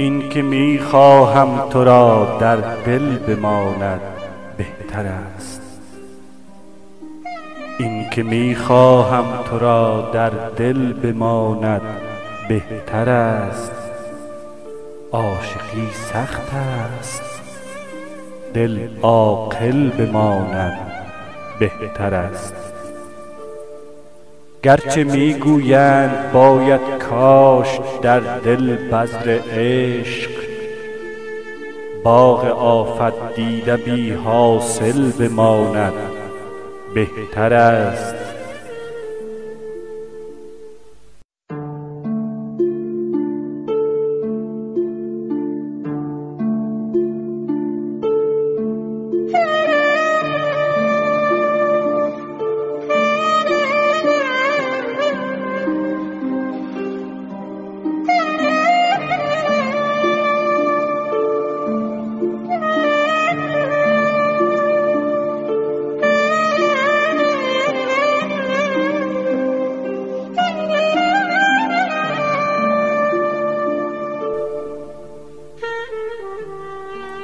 این که می خواهم تو را در دل بماند بهتر است. این که می خواهم تو را در دل بماند بهتر است. عاشقی سخت است، دل عاقل بماند بهتر است. گرچه می گویند باید کاشت در دل بذر عشق، باغ آفت دیده بی حاصل بماند بهتر است.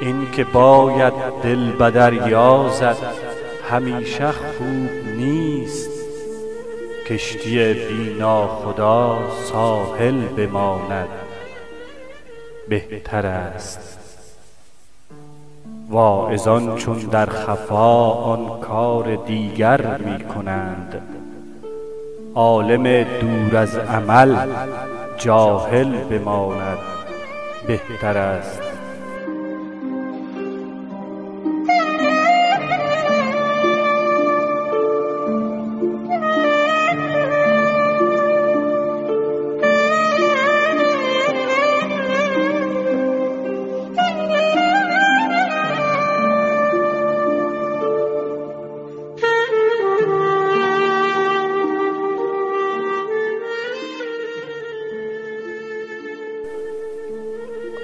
این که باید دل به دریا زد همیشه خوب نیست. کشتی بی ناخدا ساحل بماند بهتر است. واعظان چون در خفا آن کار دیگر می کنند، عالم دور از عمل جاهل بماند بهتر است.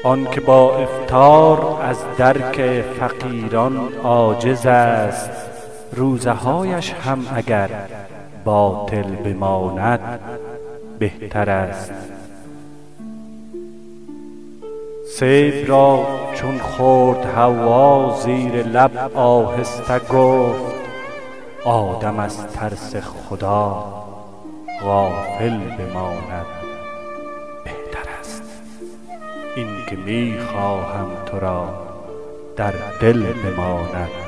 آن که با افطار از درک فقیران عاجز است، روزه هایش هم اگر باطل بماند بهتر است. سیب را چون خورد حوا زیر لب آهسته گفت، آدم از ترس خدا غافل بماند بهتر است. این که می خواهم تو را در دل بماند